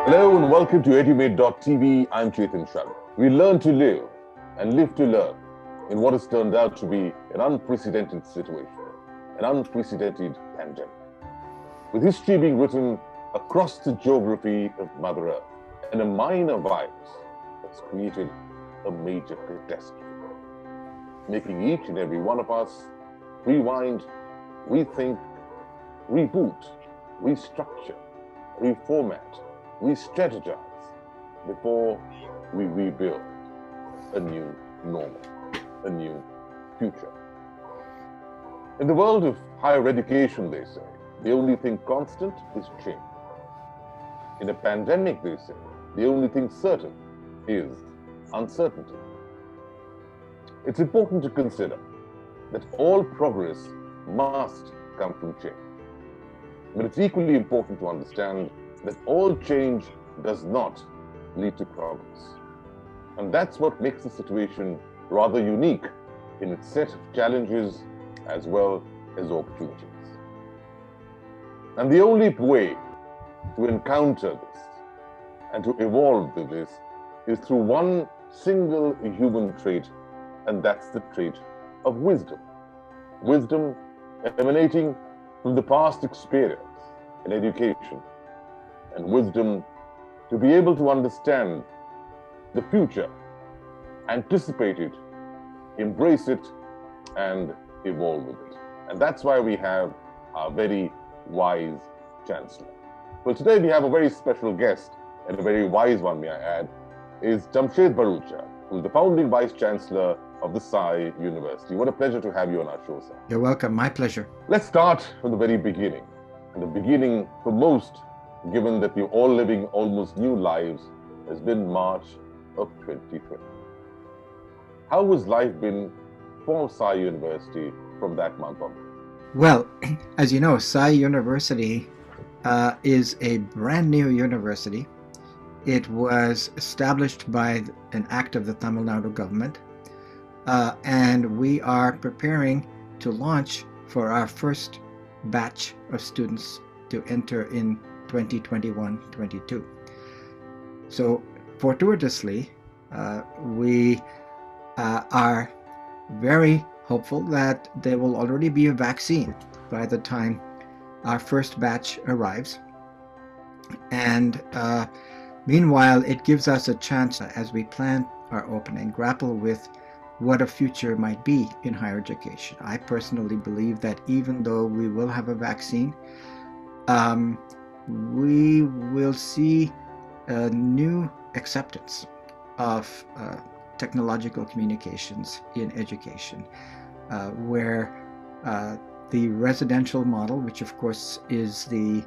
Hello and welcome to EduMate.tv. I'm Chancellor. We learn to live and live to learn in what has turned out to be an unprecedented situation, an unprecedented pandemic, with history being written across the geography of Mother Earth, and a minor virus that's created a major catastrophe, making each and every one of us rewind, rethink, reboot, restructure, reformat, re-strategize before we rebuild a new normal, a new future. In the world of higher education, they say, the only thing constant is change. In a pandemic, they say, the only thing certain is uncertainty. It's important to consider that all progress must come from change. But it's equally important to understand that all change does not lead to progress. And that's what makes the situation rather unique in its set of challenges as well as opportunities. And the only way to encounter this and to evolve with this is through one single human trait, and that's the trait of wisdom. Wisdom emanating from the past experience in education, and wisdom to be able to understand the future, anticipate it, embrace it, and evolve with it. And that's why we have our very wise Chancellor. Well, today we have a very special guest, and a very wise one, may I add, is Jamshed Bharucha, who's the founding Vice Chancellor of the Sai University. What a pleasure to have you on our show, sir. You're welcome. My pleasure. Let's start from the very beginning. And the beginning for most, given that we're all living almost new lives, has been March of 2020. How has life been for Sai University from that month on? Well, as you know, Sai University is a brand new university. It was established by an act of the Tamil Nadu government, and we are preparing to launch for our first batch of students to enter in 2021-22. So fortuitously, we are very hopeful that there will already be a vaccine by the time our first batch arrives. And meanwhile, it gives us a chance, as we plan our opening, grapple with what a future might be in higher education. I personally believe that even though we will have a vaccine, we will see a new acceptance of technological communications in education, where the residential model, which of course is the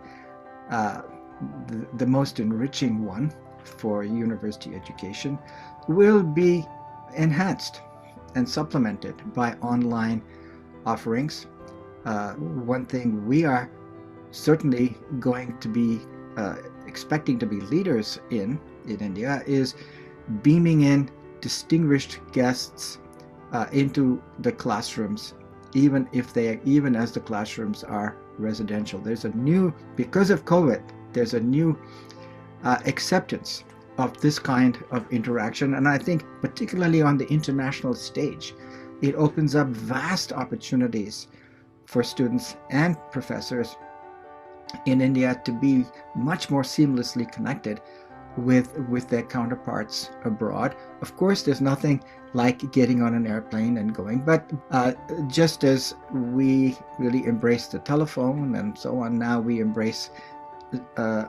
most enriching one for university education, will be enhanced and supplemented by online offerings. One thing we are certainly going to be expecting to be leaders in India is beaming in distinguished guests into the classrooms, even as the classrooms are residential. There's a new, because of COVID, there's a new acceptance of this kind of interaction, and I think particularly on the international stage, it opens up vast opportunities for students and professors in India to be much more seamlessly connected with their counterparts abroad. Of course, there's nothing like getting on an airplane and going, but just as we really embrace the telephone and so on, now we embrace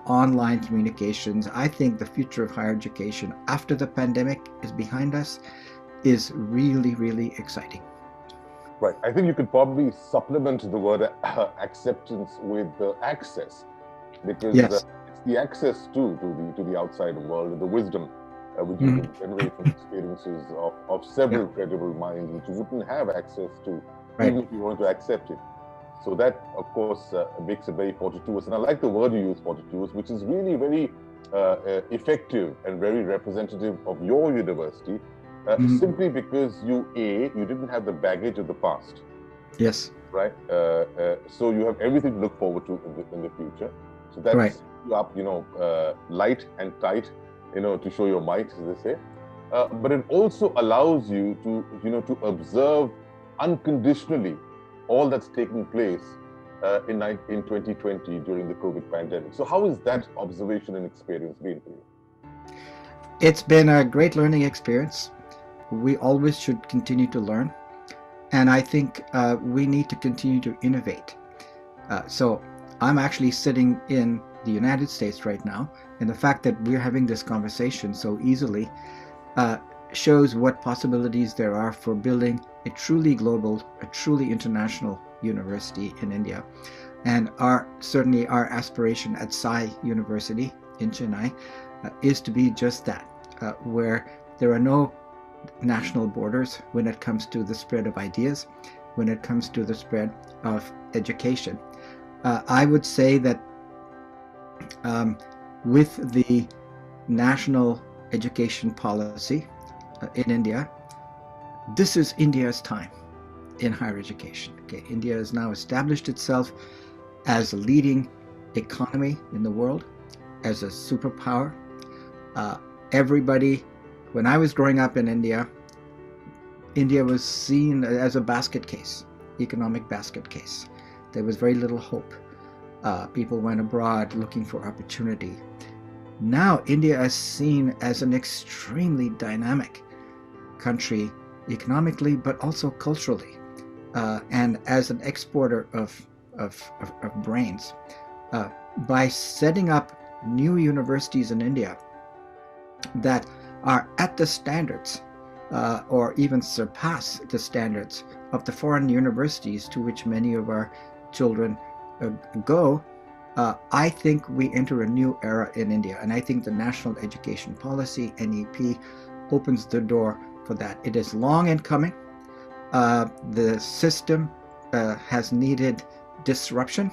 online communications. I think the future of higher education after the pandemic is behind us is really, really exciting. Right. I think you could probably supplement the word acceptance with access, because Yes. it's the access to the outside world, the wisdom which you can generate from experiences of several credible minds, which you wouldn't have access to even if you wanted to accept it. So that, of course, makes it very fortuitous. And I like the word you use, fortuitous, which is really very effective and very representative of your university, simply because you didn't have the baggage of the past. Yes. Right. So you have everything to look forward to in the future. So that's you up, light and tight, to show your might, as they say. But it also allows you to, to observe unconditionally all that's taking place in 2020 during the COVID pandemic. So how has that observation and experience been for you? It's been a great learning experience. We always should continue to learn. And I think we need to continue to innovate. So I'm actually sitting in the United States right now, and the fact that we're having this conversation so easily shows what possibilities there are for building a truly global, a truly international university in India. And certainly our aspiration at Sai University in Chennai is to be just that, where there are no national borders when it comes to the spread of ideas, when it comes to the spread of education. I would say that with the national education policy in India, this is India's time in higher education. Okay, India has now established itself as a leading economy in the world, as a superpower. Everybody, when I was growing up in India, India was seen as a basket case, economic basket case. There was very little hope. People went abroad looking for opportunity. Now India is seen as an extremely dynamic country economically, but also culturally, and as an exporter of brains. By setting up new universities in India that are at the standards or even surpass the standards of the foreign universities to which many of our children go, I think we enter a new era in India. And I think the National Education Policy, NEP, opens the door for that. It is long in coming. The system has needed disruption.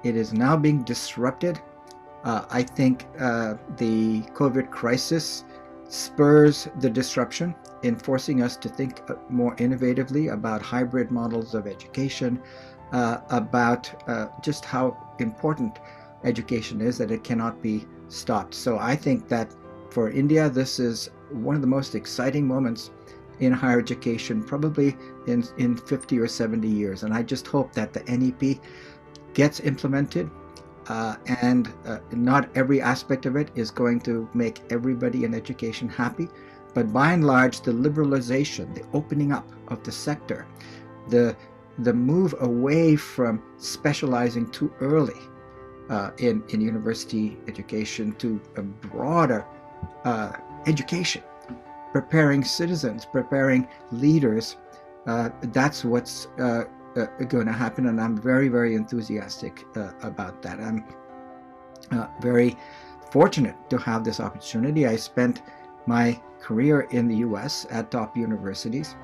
It is now being disrupted. I think the COVID crisis spurs the disruption in forcing us to think more innovatively about hybrid models of education, about just how important education is, that it cannot be stopped. So I think that for India, this is one of the most exciting moments in higher education, probably in 50 or 70 years. And I just hope that the NEP gets implemented, and not every aspect of it is going to make everybody in education happy. But by and large, the liberalization, the opening up of the sector, the move away from specializing too early in university education to a broader education, preparing citizens, preparing leaders, that's what's going to happen. And I'm very, very enthusiastic about that. I'm very fortunate to have this opportunity. I spent my career in the US at top universities,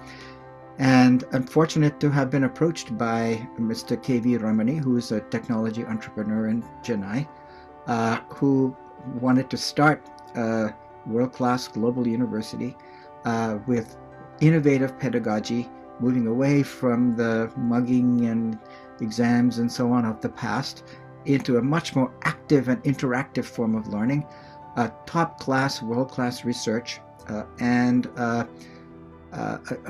and I'm fortunate to have been approached by Mr. K.V. Ramani, who is a technology entrepreneur in Chennai, who wanted to start a world-class global university with innovative pedagogy, moving away from the mugging and exams and so on of the past into a much more active and interactive form of learning, top-class, world-class research, and a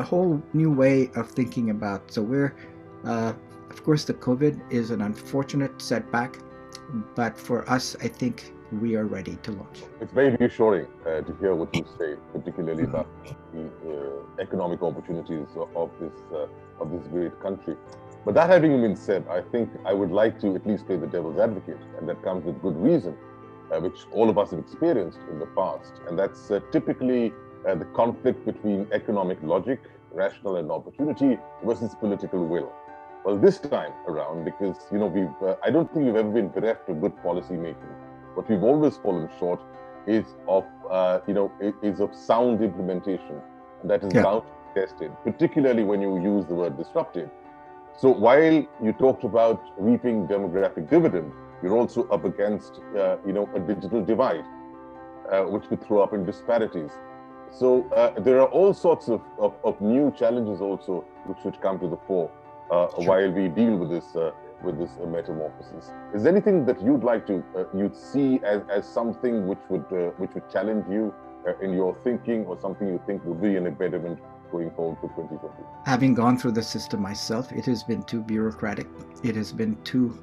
whole new way of thinking about. So we're, of course, the COVID is an unfortunate setback, but for us, I think we are ready to launch. It's very reassuring to hear what you say, particularly about the economic opportunities of this great country. But that having been said, I think I would like to at least play the devil's advocate, and that comes with good reason, which all of us have experienced in the past, and that's typically the conflict between economic logic, rational and opportunity, versus political will. Well, this time around, because I don't think we've ever been bereft of good policy making. What we've always fallen short is of sound implementation that is bound to be tested, particularly when you use the word disruptive. So while you talked about reaping demographic dividend, you're also up against a digital divide, which could throw up in disparities. So there are all sorts of new challenges also which should come to the fore while we deal with this with this metamorphosis. Is there anything that you'd like to you'd see as something which would challenge you in your thinking, or something you think would be an impediment going forward for 2020? Having gone through the system myself, it has been too bureaucratic. It has been too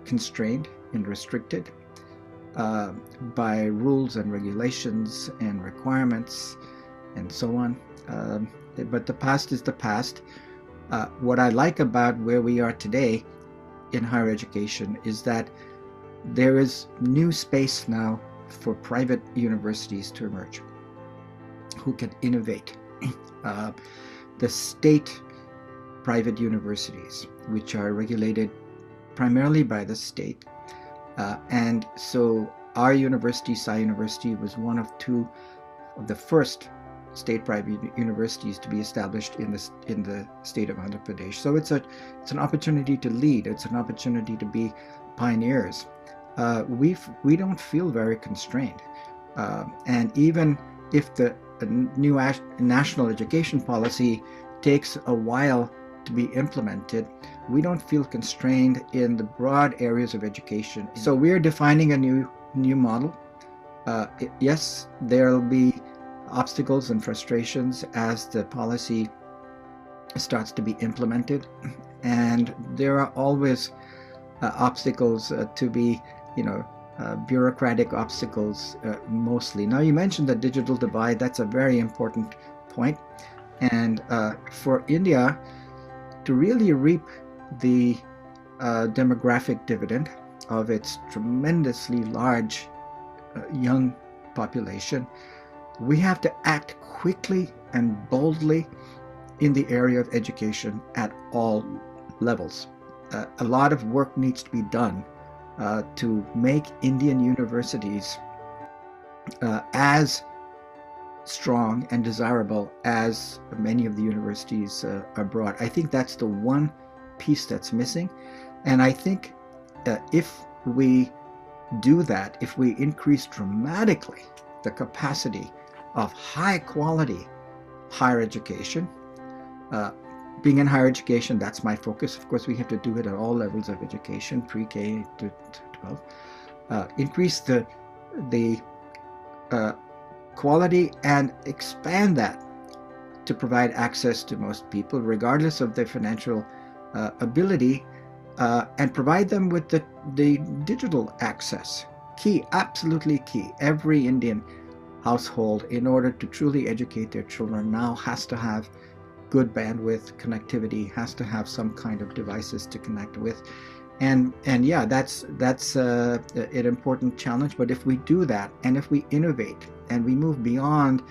constrained and restricted by rules and regulations and requirements and so on. But the past is the past. What I like about where we are today in higher education is that there is new space now for private universities to emerge who can innovate. The state private universities, which are regulated primarily by the state, and so our university, Sai University, was one of two of the first state private universities to be established in the state of Andhra Pradesh. So it's an opportunity to lead. It's an opportunity to be pioneers. We don't feel very constrained, and even if the new national education policy takes a while to be implemented, we don't feel constrained in the broad areas of education. So we're defining a new model. Yes, there'll be obstacles and frustrations as the policy starts to be implemented, and there are always obstacles to be, bureaucratic obstacles mostly. Now, you mentioned the digital divide. That's a very important point. And for India to really reap the demographic dividend of its tremendously large young population, we have to act quickly and boldly in the area of education at all levels. A lot of work needs to be done to make Indian universities as strong and desirable as many of the universities abroad. I think that's the one piece that's missing. And I think if we do that, if we increase dramatically the capacity of high quality higher education, being in higher education, that's my focus. Of course, we have to do it at all levels of education, pre-K to 12. Increase the quality and expand that to provide access to most people, regardless of their financial ability, and provide them with the digital access. Key, absolutely key. Every Indian household, in order to truly educate their children, now has to have good bandwidth connectivity, has to have some kind of devices to connect with. And yeah, that's an important challenge. But if we do that, and if we innovate and we move beyond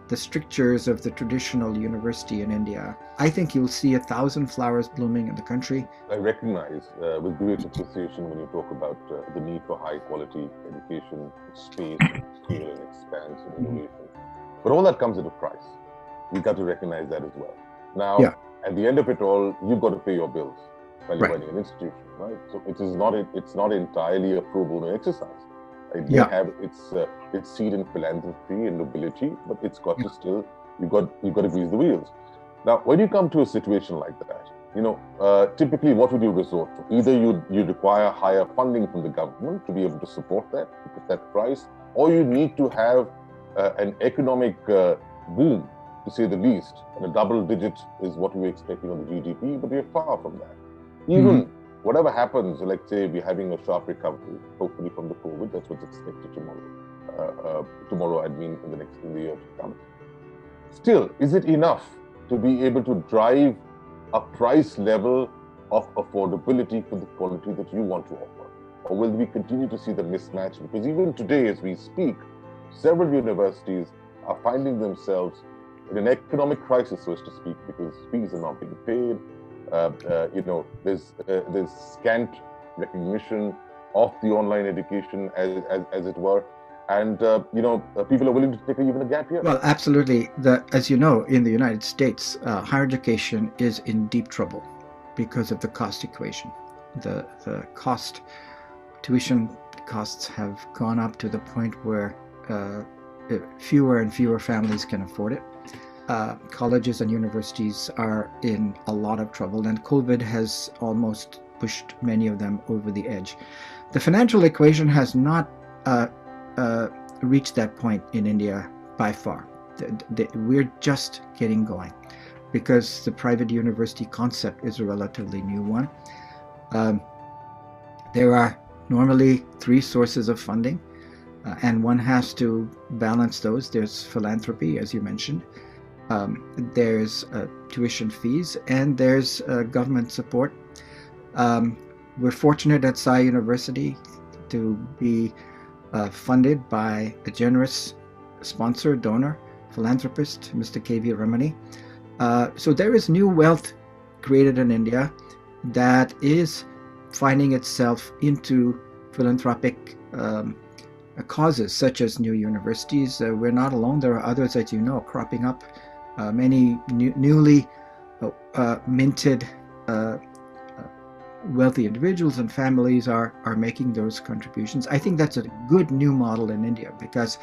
the strictures of the traditional university in India, I think you'll see 1,000 flowers blooming in the country. I recognize with great appreciation when you talk about the need for high quality education, space, and scale and expanse and innovation. But all that comes at a price. We got to recognize that as well. Now, at the end of it all, you've got to pay your bills while you're running an institution, right? So it's not entirely a pro bono exercise. It may have its seed in philanthropy and nobility, but it's got to still, you've got to grease the wheels. Now, when you come to a situation like that, typically what would you resort to? Either you require higher funding from the government to be able to support that price, or you need to have an economic boom, to say the least. And a double digit is what we're expecting on the GDP, but we're far from that. Even whatever happens, let's say we're having a sharp recovery, hopefully from the COVID, that's what's expected tomorrow. Tomorrow, I mean, in the year to come. Still, is it enough to be able to drive a price level of affordability for the quality that you want to offer? Or will we continue to see the mismatch? Because even today, as we speak, several universities are finding themselves in an economic crisis, so to speak, because fees are not being paid. There's scant recognition of the online education, as it were, and people are willing to take even a gap year. Well, absolutely. As you know, in the United States, higher education is in deep trouble because of the cost equation. The tuition costs have gone up to the point where fewer and fewer families can afford it. Colleges and universities are in a lot of trouble, and COVID has almost pushed many of them over the edge. The financial equation has not reached that point in India by far. We're just getting going because the private university concept is a relatively new one. There are normally three sources of funding, and one has to balance those. There's philanthropy, as you mentioned. There's tuition fees, and there's government support. We're fortunate at Sai University to be funded by a generous sponsor, donor, philanthropist, Mr. K.V. Ramani. So there is new wealth created in India that is finding itself into philanthropic causes such as new universities. We're not alone. There are others, as you know, cropping up. Many newly minted wealthy individuals and families are making those contributions. I think that's a good new model in India because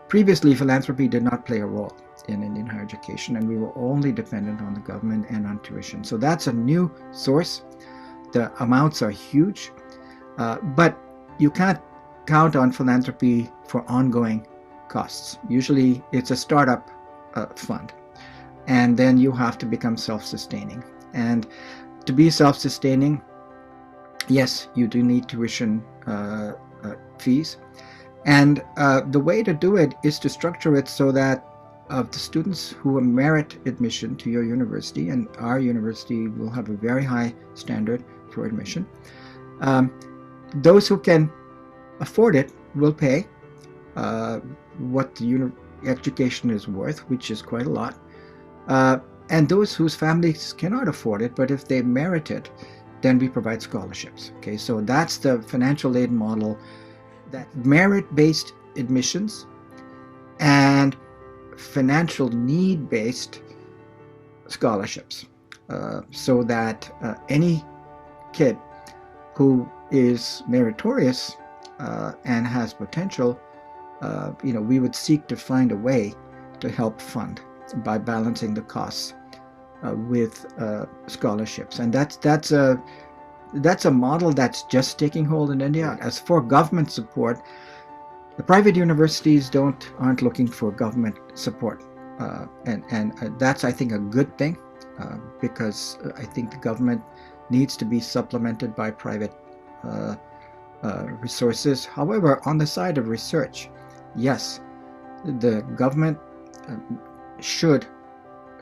previously philanthropy did not play a role in Indian higher education, and we were only dependent on the government and on tuition. So that's a new source. The amounts are huge, but you can't count on philanthropy for ongoing costs. Usually it's a startup fund, and then you have to become self-sustaining. And to be self-sustaining, yes, you do need tuition fees. And the way to do it is to structure it so that of the students who merit admission to your university, and our university will have a very high standard for admission, those who can afford it will pay what the education is worth, which is quite a lot. And those whose families cannot afford it, but if they merit it, then we provide scholarships. Okay, so that's the financial aid model, that merit-based admissions and financial need-based scholarships, so that any kid who is meritorious and has potential, we would seek to find a way to help fund by balancing the costs with scholarships. And that's a model that's just taking hold in India. As for government support, the private universities aren't looking for government support, and that's, I think, a good thing, because I think the government needs to be supplemented by private resources. However, on the side of research, yes, the government should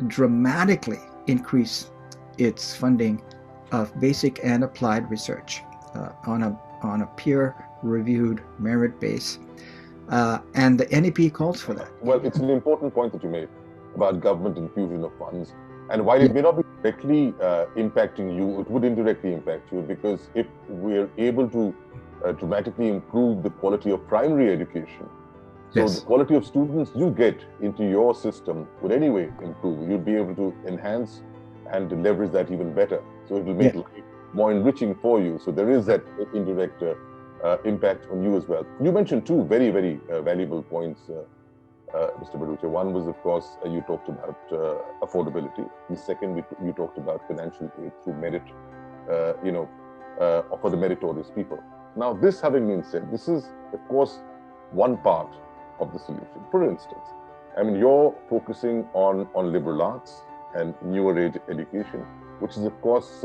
dramatically increase its funding of basic and applied research on a peer-reviewed merit base, and the NEP calls for that. Well, it's an important point that you made about government infusion of funds, and while it may not be directly impacting you, it would indirectly impact you, because if we're able to dramatically improve the quality of primary education, so the quality of students you get into your system would anyway improve. You'd be able to enhance and leverage that even better. So it will make life more enriching for you. So there is that indirect impact on you as well. You mentioned two very, very valuable points, Mr. Bharucha. One was, of course, you talked about affordability. The second, you talked about financial aid through merit, for the meritorious people. Now, this having been said, this is, of course, one part of the solution. For instance, I mean, you're focusing on liberal arts and newer age education, which is, of course,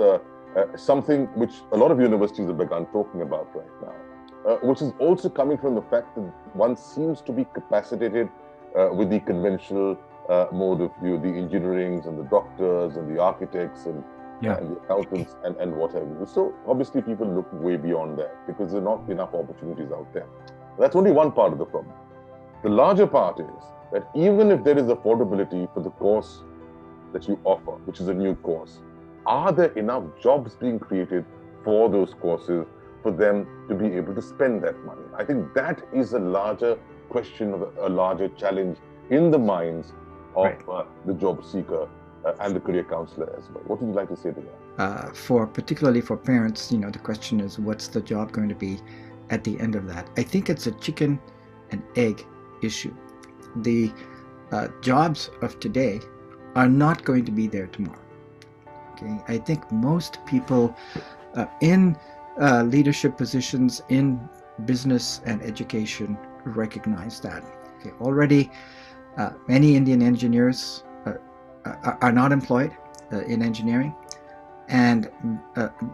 something which a lot of universities have begun talking about right now, which is also coming from the fact that one seems to be capacitated with the conventional mode of view, the engineerings and the doctors and the architects and the accountants and what have you. So obviously people look way beyond that because there are not enough opportunities out there. That's only one part of the problem. The larger part is that even if there is affordability for the course that you offer, which is a new course, are there enough jobs being created for those courses for them to be able to spend that money? I think that is a larger question, a larger challenge in the minds of the job seeker and the career counselor as well. What would you like to say to that? Particularly for parents, the question is, what's the job going to be at the end of that? I think it's a chicken and egg issue. The jobs of today are not going to be there tomorrow. Okay, I think most people in leadership positions in business and education recognize that. Okay, already many Indian engineers are not employed in engineering, and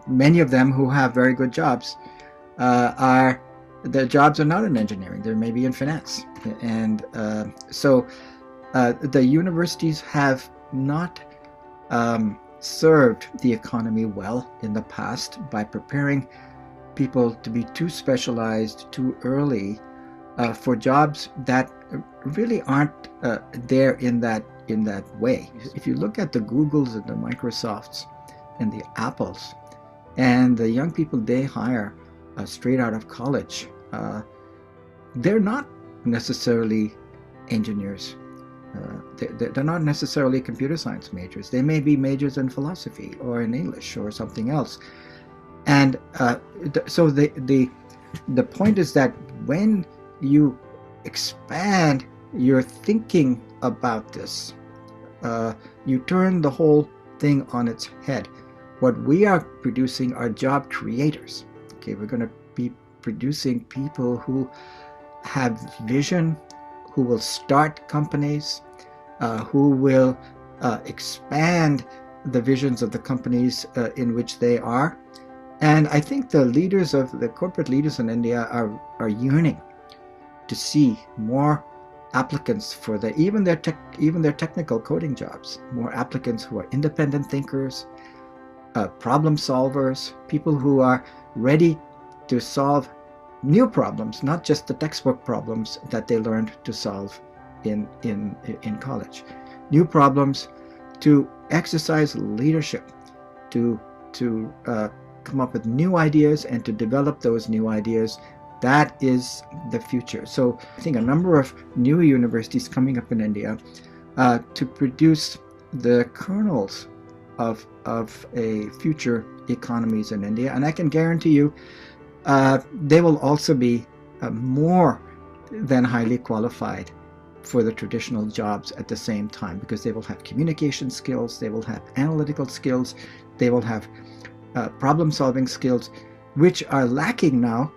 many of them who have very good jobs are their jobs are not in engineering. They may be in finance, and so the universities have not served the economy well in the past by preparing people to be too specialized too early for jobs that really aren't there in that way. If you look at the Googles and the Microsofts and the Apples and the young people they hire straight out of college, they're not necessarily engineers. They're not necessarily computer science majors. They may be majors in philosophy or in English or something else. And so the point is that when you expand your thinking about this, you turn the whole thing on its head. What we are producing are job creators. Okay, we're going to be producing people who have vision, who will start companies, who will expand the visions of the companies in which they are. And I think the corporate leaders in India are yearning to see more applicants for even their technical coding jobs, more applicants who are independent thinkers, problem solvers, people who are ready to solve new problems, not just the textbook problems that they learned to solve in college. New problems, to exercise leadership, to come up with new ideas and to develop those new ideas. That is the future. So I think a number of new universities coming up in India to produce the kernels of a future economies in India. And I can guarantee you they will also be more than highly qualified for the traditional jobs at the same time, because they will have communication skills, they will have analytical skills, they will have problem-solving skills, which are lacking now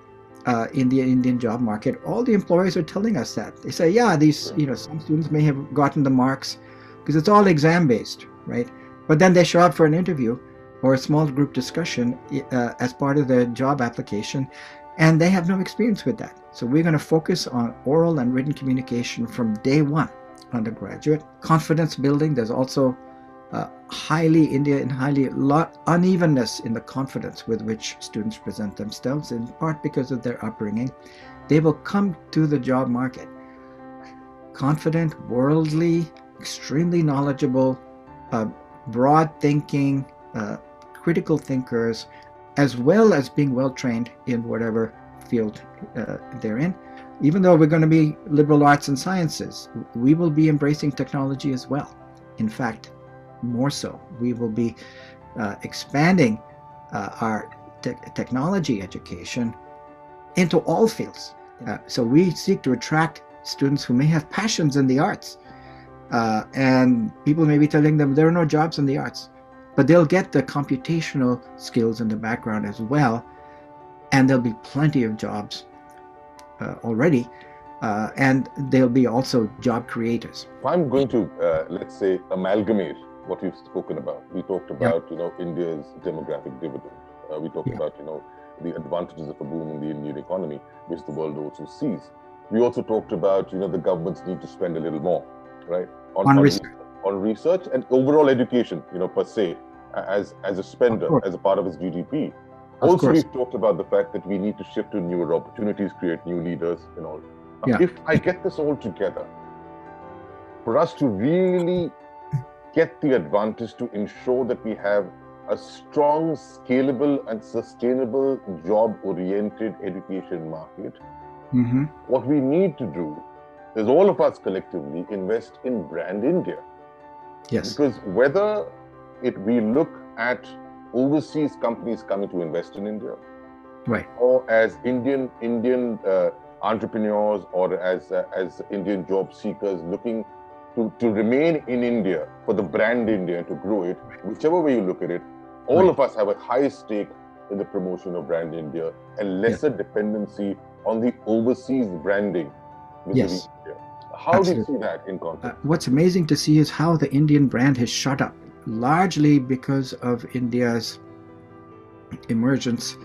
in the Indian job market. All the employers are telling us that. They say, yeah, some students may have gotten the marks because it's all exam-based, right? But then they show up for an interview or a small group discussion as part of their job application, and they have no experience with that. So we're going to focus on oral and written communication from day one, undergraduate. Confidence building, there's also highly unevenness in the confidence with which students present themselves, in part because of their upbringing. They will come to the job market confident, worldly, extremely knowledgeable, broad thinking, critical thinkers, as well as being well trained in whatever field they're in. Even though we're going to be liberal arts and sciences, we will be embracing technology as well. In fact, more so. We will be expanding our technology education into all fields. So we seek to attract students who may have passions in the arts. And people may be telling them there are no jobs in the arts, but they'll get the computational skills in the background as well. And there'll be plenty of jobs already. And they'll be also job creators. If I'm going to, let's say, amalgamate what we've spoken about, we talked about, India's demographic dividend. We talked about, the advantages of a boom in the Indian economy, which the world also sees. We also talked about, the governments need to spend a little more, right, on research and overall education, per se, as a spender, as a part of its GDP. Also, we've talked about the fact that we need to shift to newer opportunities, create new leaders, and all. If I get this all together, for us to really get the advantage to ensure that we have a strong, scalable, and sustainable job-oriented education market, what we need to do is all of us collectively invest in brand India. Yes. Because whether we look at overseas companies coming to invest in India, right, or as Indian entrepreneurs, or as Indian job seekers looking to remain in India, for the brand India, to grow it, whichever way you look at it, all of us have a high stake to ensure that we have a strong, scalable, and sustainable job-oriented education market. in the promotion of brand India and Yes. lesser dependency on the overseas branding vis-a-vis Yes, India. How do you absolutely. see that in context? What's amazing to see is how the Indian brand has shot up, largely because of India's emergence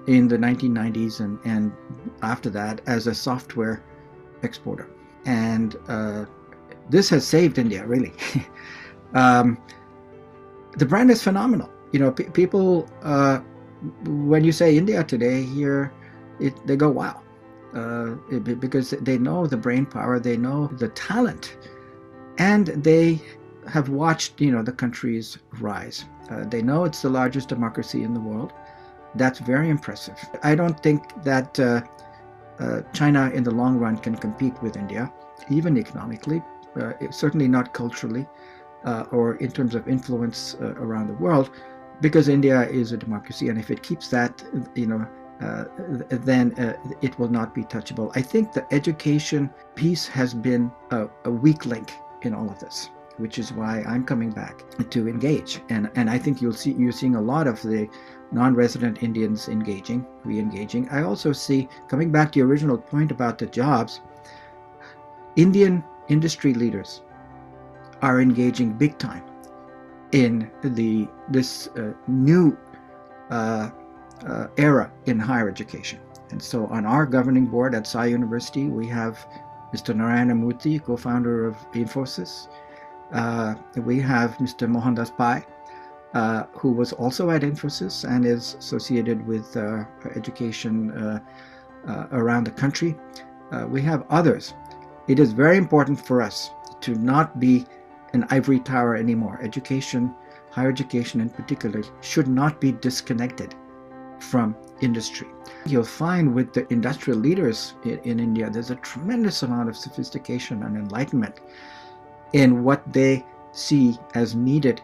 in the 1990s and after that as a software exporter. And this has saved India, really. um, the brand is phenomenal. People, when you say India today, they go, wow. Because they know the brain power, they know the talent, and they have watched, the country's rise. They know it's the largest democracy in the world. That's very impressive. I don't think that China in the long run can compete with India, even economically, certainly not culturally or in terms of influence around the world, because India is a democracy, and if it keeps that, then it will not be touchable. I think the education piece has been a weak link in all of this, which is why I'm coming back to engage. And I think you're seeing a lot of the non-resident Indians re-engaging. I also see, coming back to your original point about the jobs, Indian industry leaders are engaging big time in this new era in higher education. And so on our governing board at Sai University, we have Mr. Narayana Murthy, co-founder of Infosys. We have Mr. Mohandas Pai, who was also at Infosys and is associated with education around the country. We have others. It is very important for us to not be an ivory tower anymore. Education, higher education in particular, should not be disconnected from industry. You'll find with the industrial leaders in India, there's a tremendous amount of sophistication and enlightenment in what they see as needed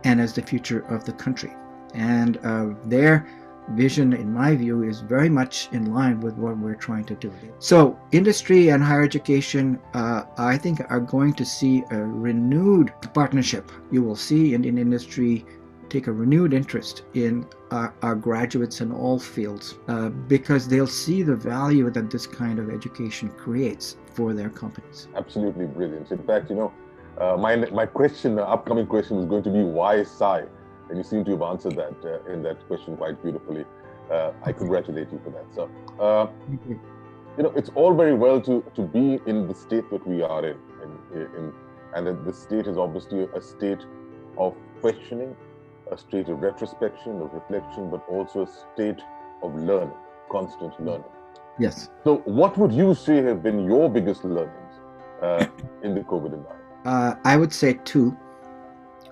and as the future of the country. And their vision, in my view, is very much in line with what we're trying to do. So industry and higher education, I think, are going to see a renewed partnership. You will see Indian industry take a renewed interest in our graduates in all fields because they'll see the value that this kind of education creates for their companies. Absolutely brilliant. In fact, my question, upcoming question was going to be why Sai? And you seem to have answered that in that question quite beautifully. I congratulate you for that. So, it's all very well to be in the state that we are in and that the state is obviously a state of questioning, a state of retrospection, of reflection, but also a state of learning, constant learning. Yes. So what would you say have been your biggest learnings in the COVID environment? I would say two.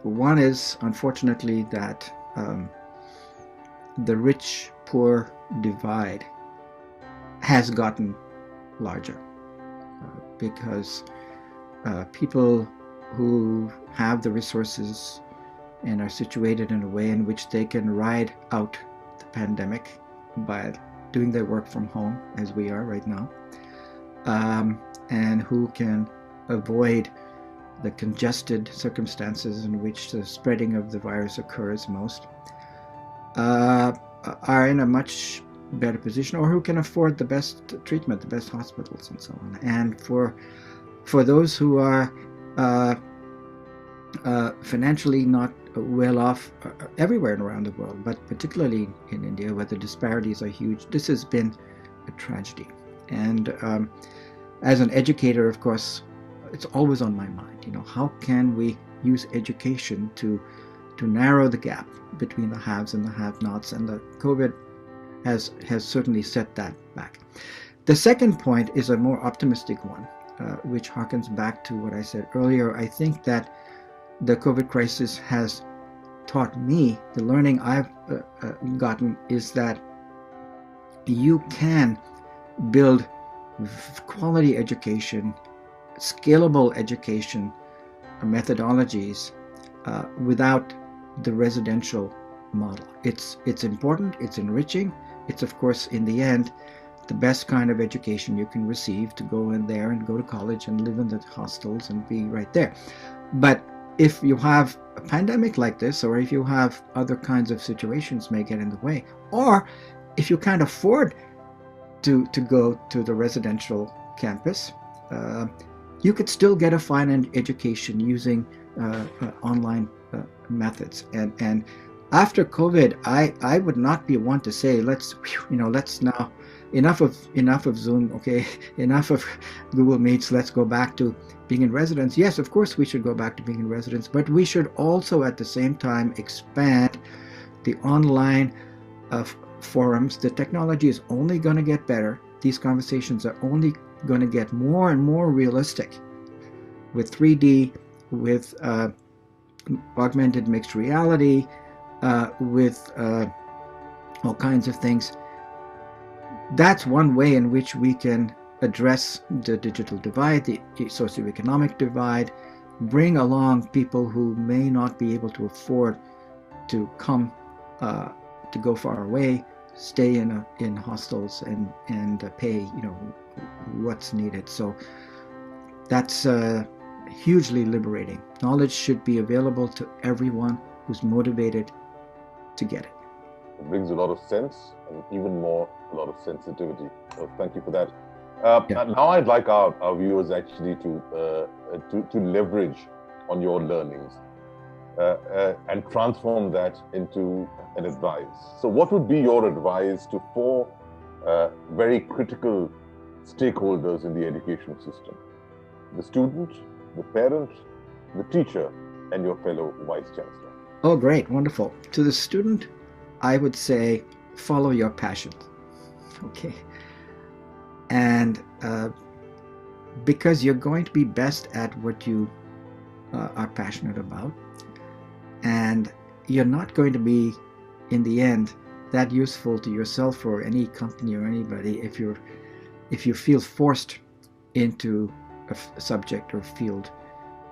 One is, unfortunately, that the rich-poor divide has gotten larger because people who have the resources and are situated in a way in which they can ride out the pandemic by doing their work from home, as we are right now, and who can avoid the congested circumstances in which the spreading of the virus occurs most, are in a much better position, or who can afford the best treatment, the best hospitals, and so on. And for those who are financially not well off everywhere around the world, but particularly in India, where the disparities are huge, this has been a tragedy. And as an educator, of course, it's always on my mind. How can we use education to narrow the gap between the haves and the have-nots? And the COVID has certainly set that back. The second point is a more optimistic one, which harkens back to what I said earlier. I think that the COVID crisis has taught me, the learning I've gotten is that you can build quality education, scalable education methodologies without the residential model. It's important, it's enriching, it's of course in the end the best kind of education you can receive, to go in there and go to college and live in the hostels and be right there. But if you have a pandemic like this, or if you have other kinds of situations may get in the way, or if you can't afford to go to the residential campus, you could still get a fine education using online methods. And after COVID, I would not be one to say let's now enough of Zoom, okay, enough of Google Meets. Let's go back to being in residence. Yes, of course we should go back to being in residence, but we should also at the same time expand the online forums. The technology is only going to get better. These conversations are only going to get more and more realistic with 3D, with augmented mixed reality, with all kinds of things. That's one way in which we can address the digital divide, the socioeconomic divide, bring along people who may not be able to afford to come to go far away, stay in hostels and pay what's needed. So that's hugely liberating. Knowledge should be available to everyone who's motivated to get it. It brings a lot of sense, and even more, a lot of sensitivity. So thank you for that. Now I'd like our viewers actually to leverage on your learnings and transform that into an advice. So what would be your advice to four very critical stakeholders in the education system? The student, the parent, the teacher, and your fellow Vice Chancellor. Oh, great, wonderful. To the student, I would say follow your passion. Okay. And because you're going to be best at what you are passionate about, and you're not going to be, in the end, that useful to yourself or any company or anybody if you feel forced into a subject or field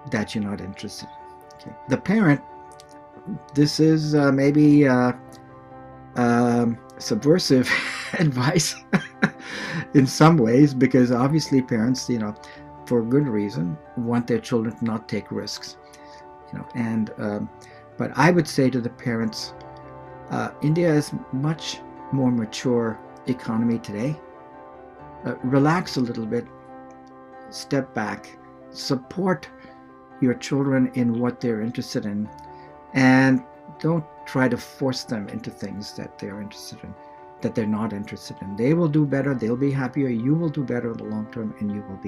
that you're not interested in. Okay. The parent, this is maybe subversive advice in some ways, because obviously parents, for good reason, want their children to not take risks. But I would say to the parents, India is much more mature economy today. Relax a little bit, step back, support your children in what they're interested in, and don't try to force them into things that they're interested in, that they're not interested in. They will do better, they'll be happier, you will do better in the long term, and you will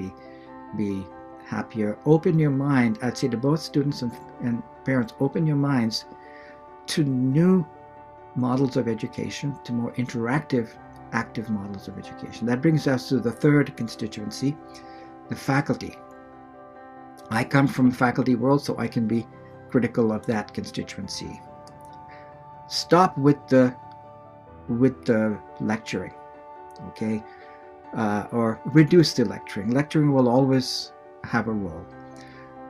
be happier. Open your mind, I'd say to both students and parents, open your minds to new models of education, to more interactive, active models of education. That brings us to the third constituency, the faculty. I come from the faculty world, so I can be critical of that constituency. Stop with the lecturing, okay? Or reduce the lecturing. Lecturing will always have a role.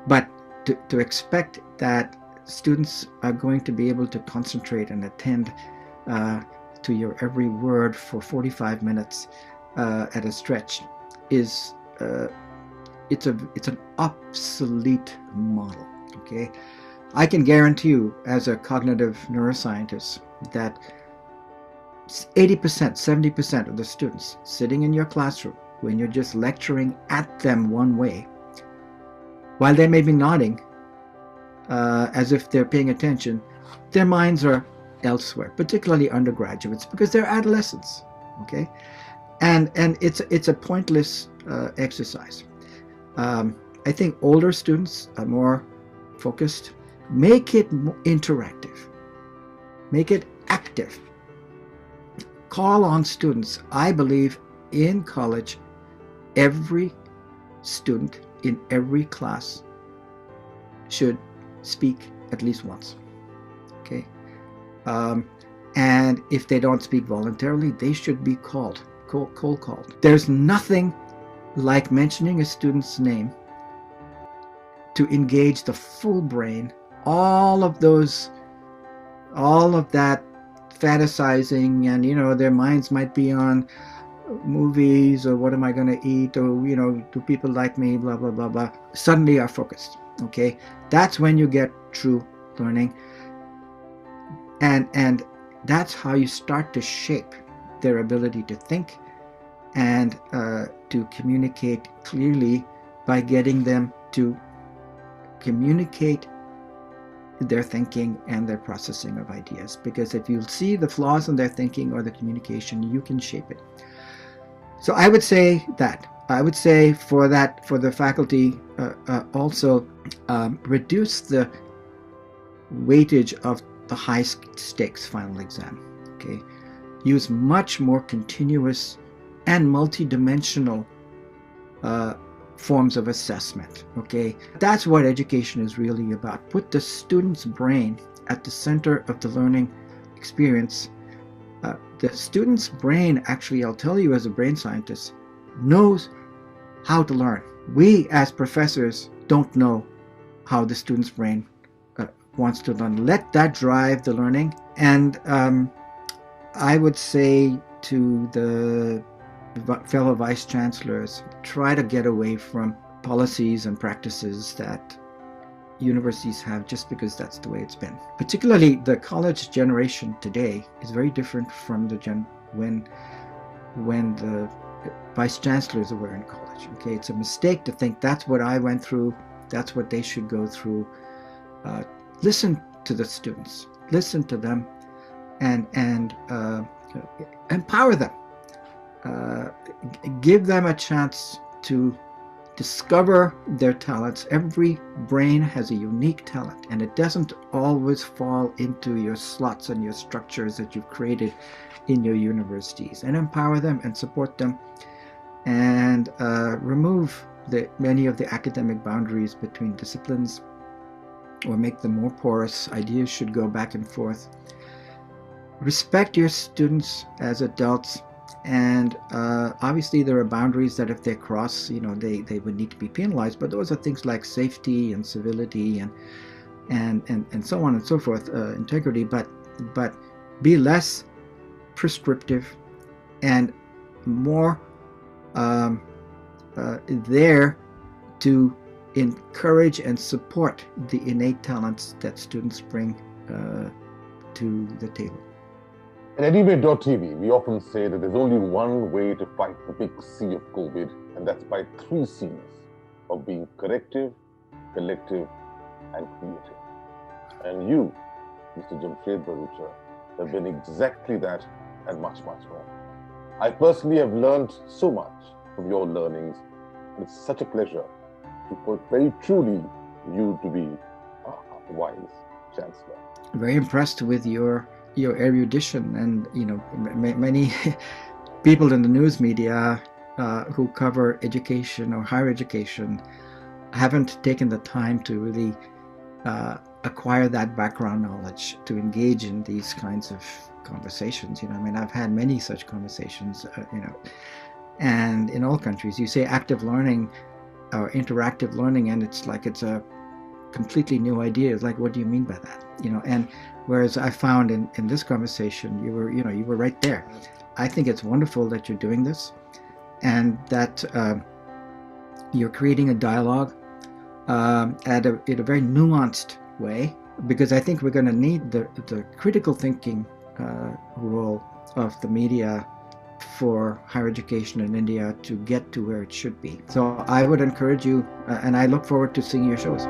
But to expect that students are going to be able to concentrate and attend to your every word for 45 minutes at a stretch is it's an obsolete model. Okay, I can guarantee you, as a cognitive neuroscientist, that 80%, 70% of the students sitting in your classroom, when you're just lecturing at them one way, while they may be nodding as if they're paying attention, their minds are elsewhere, particularly undergraduates, because they're adolescents. Okay, and it's a pointless exercise. I think older students are more focused. Make it interactive. Make it active. Call on students. I believe in college, every student in every class should speak at least once. Okay, and if they don't speak voluntarily, they should be cold called. There's nothing like mentioning a student's name to engage the full brain, all of that fantasizing, and their minds might be on movies or what am I going to eat, or do people like me, blah blah blah blah, suddenly are focused. Okay, that's when you get true learning, and that's how you start to shape their ability to think and to communicate clearly, by getting them to communicate their thinking and their processing of ideas. Because if you see the flaws in their thinking or the communication, you can shape it. So I would say that. I would say for the faculty, also reduce the weightage of the high stakes final exam. Okay, use much more continuous and multi-dimensional forms of assessment. Okay, that's what education is really about. Put the student's brain at the center of the learning experience. The student's brain, actually, I'll tell you as a brain scientist, knows how to learn. We as professors don't know how the student's brain wants to learn. Let that drive the learning. And I would say to the fellow vice chancellors, try to get away from policies and practices that universities have just because that's the way it's been. Particularly the college generation today is very different from the when the vice chancellors were in college. Okay, it's a mistake to think that's what I went through, that's what they should go through. Listen to the students, listen to them, and empower them. Give them a chance to discover their talents. Every brain has a unique talent, and it doesn't always fall into your slots and your structures that you've created in your universities. And empower them and support them, and remove many of the academic boundaries between disciplines, or make them more porous. Ideas should go back and forth. Respect your students as adults. And obviously there are boundaries that if they cross, they would need to be penalized. But those are things like safety and civility and so on and so forth, integrity. But be less prescriptive and more there to encourage and support the innate talents that students bring to the table. At Anyway.tv, we often say that there's only one way to fight the big C of COVID, and that's by 3 C's of being corrective, collective, and creative. And you, Mr. Jamshed Bharucha, have been exactly that and much, much more. I personally have learned so much from your learnings, and it's such a pleasure to put very truly you to be a wise Chancellor. Very impressed with your erudition, and many people in the news media who cover education or higher education haven't taken the time to really acquire that background knowledge to engage in these kinds of conversations. I've had many such conversations, and in all countries you say active learning or interactive learning, and it's like it's a completely new idea. It's like, what do you mean by that? And whereas I found in this conversation, you were right there. I think it's wonderful that you're doing this, and that you're creating a dialogue in a very nuanced way, because I think we're going to need the critical thinking role of the media for higher education in India to get to where it should be. So I would encourage you, and I look forward to seeing your shows.